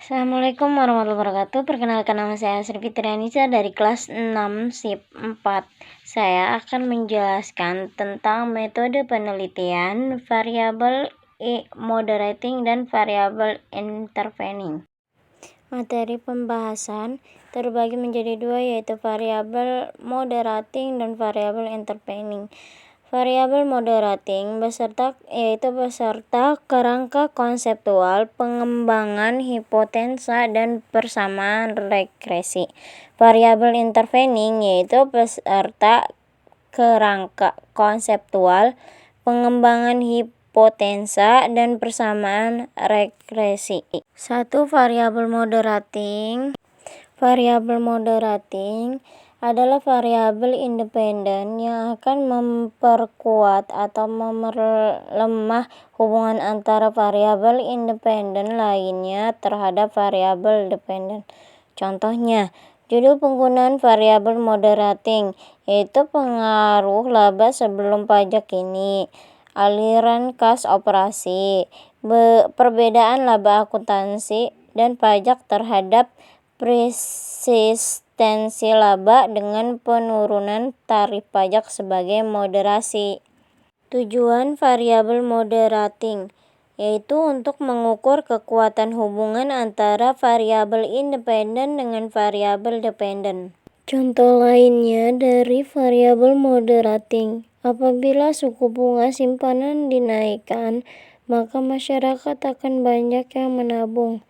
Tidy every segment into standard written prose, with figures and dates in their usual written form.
Assalamualaikum warahmatullahi wabarakatuh. Perkenalkan, nama saya Sri Fitrianisa dari kelas 6 SIP 4. Saya akan menjelaskan tentang metode penelitian, variabel moderating, dan variabel intervening. Materi pembahasan terbagi menjadi dua, yaitu variabel moderating dan variabel intervening. Variabel moderating beserta kerangka konseptual, pengembangan hipotensa, dan persamaan regresi. Variabel intervening yaitu beserta kerangka konseptual, pengembangan hipotensa, dan persamaan regresi. 1. Variabel moderating. Variabel moderating adalah variabel independen yang akan memperkuat atau melemah hubungan antara variabel independen lainnya terhadap variabel dependen. Contohnya, judul penggunaan variabel moderating yaitu pengaruh laba sebelum pajak ini, aliran kas operasi, perbedaan laba akuntansi dan pajak terhadap persistensi laba dengan penurunan tarif pajak sebagai moderasi. Tujuan variabel moderating yaitu untuk mengukur kekuatan hubungan antara variabel independen dengan variabel dependen. Contoh lainnya dari variabel moderating, apabila suku bunga simpanan dinaikkan, maka masyarakat akan banyak yang menabung.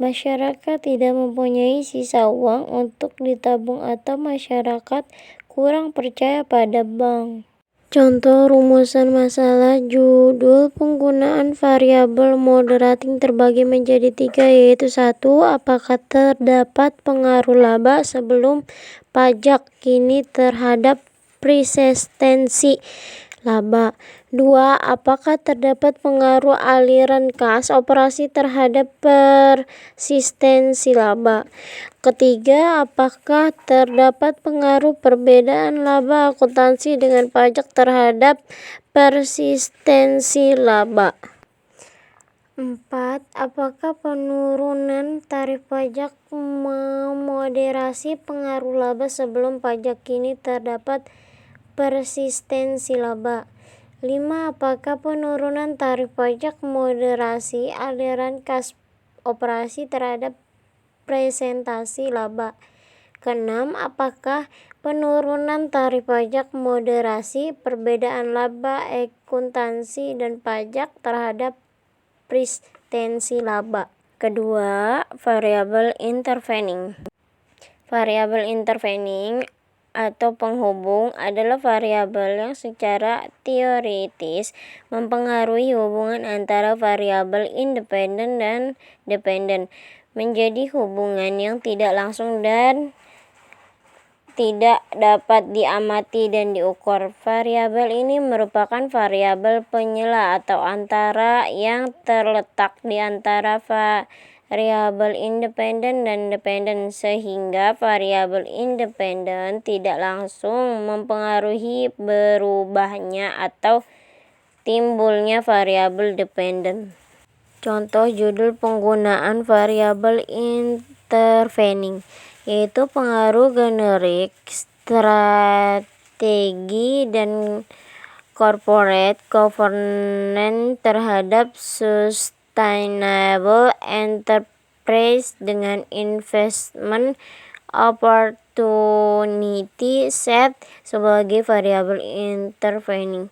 Masyarakat tidak mempunyai sisa uang untuk ditabung atau masyarakat kurang percaya pada bank. Contoh rumusan masalah. Judul penggunaan variabel moderating terbagi menjadi 3, yaitu 1. Apakah terdapat pengaruh laba sebelum pajak kini terhadap persistensi laba? 2. Apakah terdapat pengaruh aliran kas operasi terhadap persistensi laba? Ketiga, apakah terdapat pengaruh perbedaan laba akuntansi dengan pajak terhadap persistensi laba? 4. Apakah penurunan tarif pajak memoderasi pengaruh laba sebelum pajak kini terdapat persistensi laba? 5. Apakah penurunan tarif pajak moderasi aliran kas operasi terhadap presentasi laba? Keenam, apakah penurunan tarif pajak moderasi perbedaan laba akuntansi dan pajak terhadap presensi laba? Kedua, variabel intervening. Variabel intervening atau penghubung adalah variabel yang secara teoritis mempengaruhi hubungan antara variabel independen dan dependen menjadi hubungan yang tidak langsung dan tidak dapat diamati dan diukur. Variabel ini merupakan variabel penyela atau antara yang terletak di antara variabel independen dan dependen, sehingga variabel independen tidak langsung mempengaruhi berubahnya atau timbulnya variabel dependen. Contoh judul penggunaan variabel intervening yaitu pengaruh generik, strategi, dan corporate governance terhadap sustainable enterprise dengan investment opportunity set sebagai variabel intervening.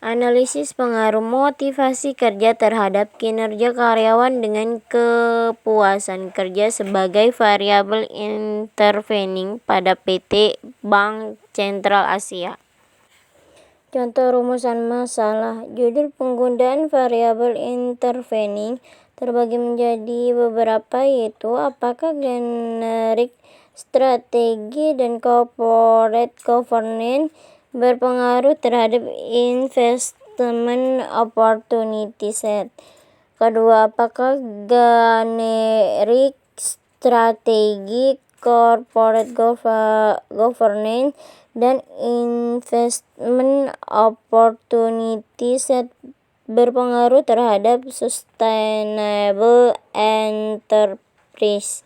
Analisis pengaruh motivasi kerja terhadap kinerja karyawan dengan kepuasan kerja sebagai variabel intervening pada PT Bank Sentral Asia. Contoh rumusan masalah. Judul penggunaan variabel intervening terbagi menjadi beberapa, yaitu apakah generik, strategi, dan corporate governance berpengaruh terhadap investment opportunity set. Kedua, apakah generik, strategi, corporate governance, dan investment opportunity set berpengaruh terhadap sustainable enterprise enterprise.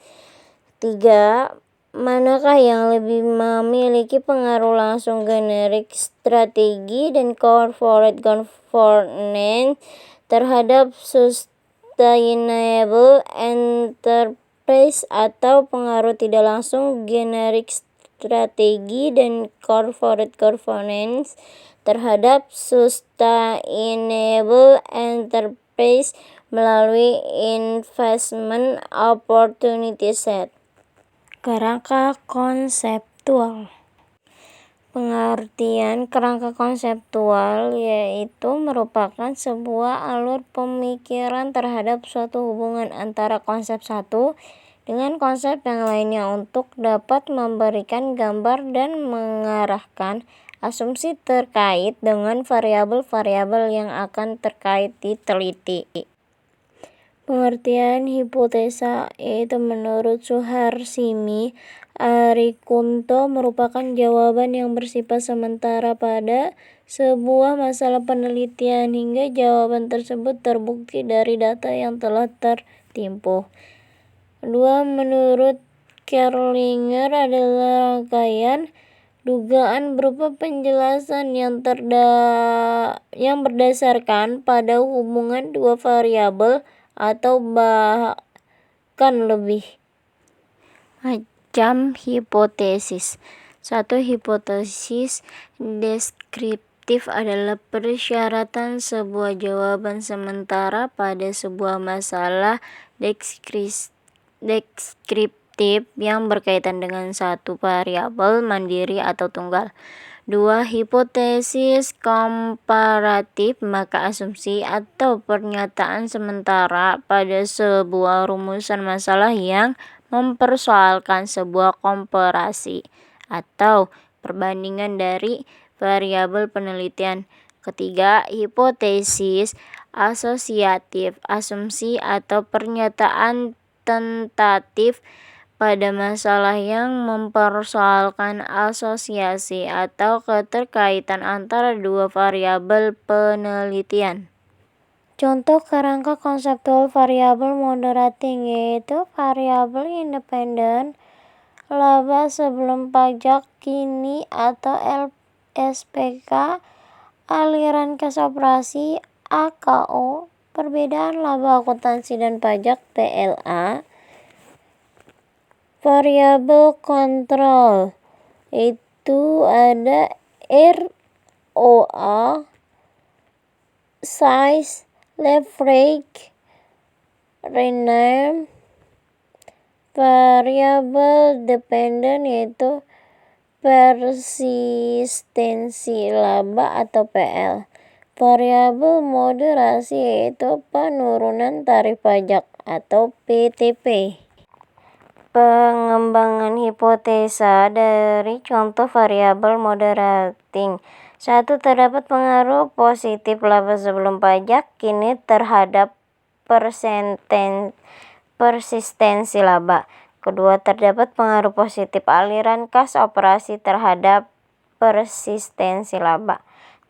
3. Manakah yang lebih memiliki pengaruh langsung, generik strategi dan corporate governance terhadap sustainable enterprise, atau pengaruh tidak langsung, generik strategi dan corporate governance terhadap sustainable enterprise melalui investment opportunity set. Kerangka konseptual. Pengertian kerangka konseptual yaitu merupakan sebuah alur pemikiran terhadap suatu hubungan antara konsep satu dengan konsep yang lainnya untuk dapat memberikan gambar dan mengarahkan asumsi terkait dengan variabel-variabel yang akan terkait diteliti. Pengertian hipotesa yaitu menurut Suharsini Arikunto merupakan jawaban yang bersifat sementara pada sebuah masalah penelitian hingga jawaban tersebut terbukti dari data yang telah tertimpu. 2. Menurut Kerlinger adalah rangkaian dugaan berupa penjelasan yang berdasarkan pada hubungan dua variabel atau bahkan lebih. Macam hipotesis. 1. Hipotesis deskriptif adalah persyaratan sebuah jawaban sementara pada sebuah masalah deskriptif yang berkaitan dengan satu variabel mandiri atau tunggal. 2. Hipotesis komparatif, maka asumsi atau pernyataan sementara pada sebuah rumusan masalah yang mempersoalkan sebuah komparasi atau perbandingan dari variabel penelitian. 3. Hipotesis asosiatif, asumsi atau pernyataan tentatif pada masalah yang mempersoalkan asosiasi atau keterkaitan antara dua variabel penelitian. Contoh kerangka konseptual variabel moderating yaitu variabel independen, laba sebelum pajak kini atau LSPK, aliran kas operasi AKO, perbedaan laba akuntansi dan pajak PLA. Variabel kontrol itu ada ROA, size, leverage, rename. Variabel dependen yaitu persistensi laba atau PL. Variabel moderasi yaitu penurunan tarif pajak atau PTP. Pengembangan hipotesa dari contoh variabel moderating. 1. Terdapat pengaruh positif laba sebelum pajak kini terhadap persistensi laba. 2. Terdapat pengaruh positif aliran kas operasi terhadap persistensi laba.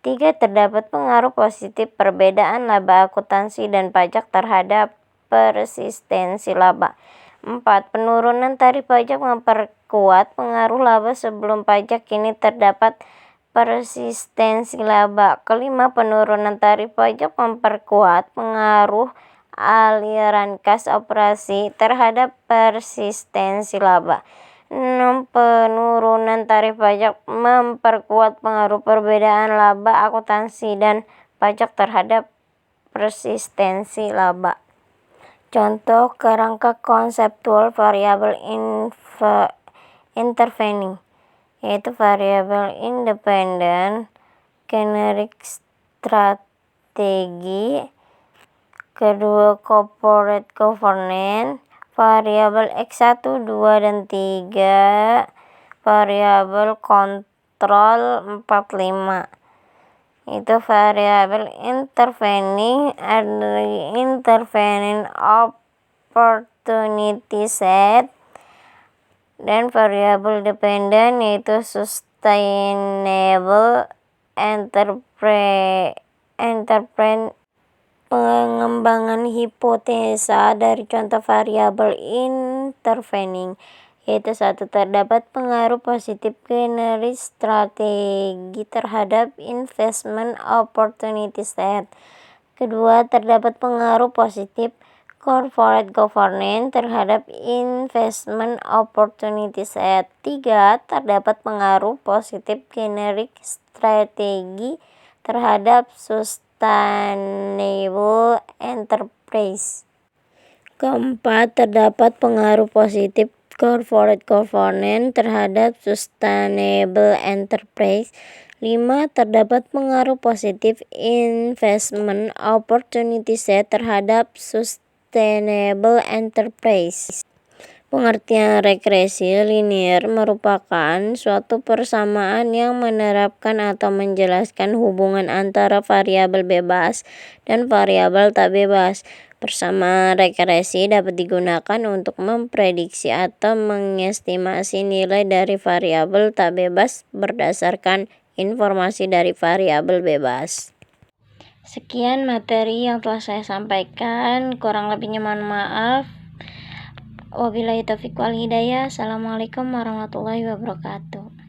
3. Terdapat pengaruh positif perbedaan laba akuntansi dan pajak terhadap persistensi laba. 4. Penurunan tarif pajak memperkuat pengaruh laba sebelum pajak kini terdapat persistensi laba. 5. Penurunan tarif pajak memperkuat pengaruh aliran kas operasi terhadap persistensi laba. 6. Penurunan tarif pajak memperkuat pengaruh perbedaan laba akuntansi dan pajak terhadap persistensi laba. Contoh kerangka konseptual variabel intervening yaitu variabel independen, generik strategi. 2. Corporate governance, variabel X1, 2, dan 3. Variabel kontrol 4, 5. Itu variabel intervening opportunity set, dan variabel dependen yaitu sustainable enterprise pengembangan hipotesa dari contoh variabel intervening, yaitu 1. Terdapat pengaruh positif generik strategi terhadap investment opportunity set. Kedua, terdapat pengaruh positif corporate governance terhadap investment opportunity set. 3. Terdapat pengaruh positif generik strategi terhadap sustainable enterprise. Keempat, terdapat pengaruh positif corporate governance terhadap sustainable enterprise. 5. Terdapat pengaruh positif investment opportunity set terhadap sustainable enterprise. Pengertian regresi linier merupakan suatu persamaan yang menerapkan atau menjelaskan hubungan antara variabel bebas dan variabel tak bebas. Persamaan regresi dapat digunakan untuk memprediksi atau mengestimasi nilai dari variabel tak bebas berdasarkan informasi dari variabel bebas. Sekian materi yang telah saya sampaikan, kurang lebihnya mohon maaf. Wabillahi taufiq wal hidayah. Assalamualaikum warahmatullahi wabarakatuh.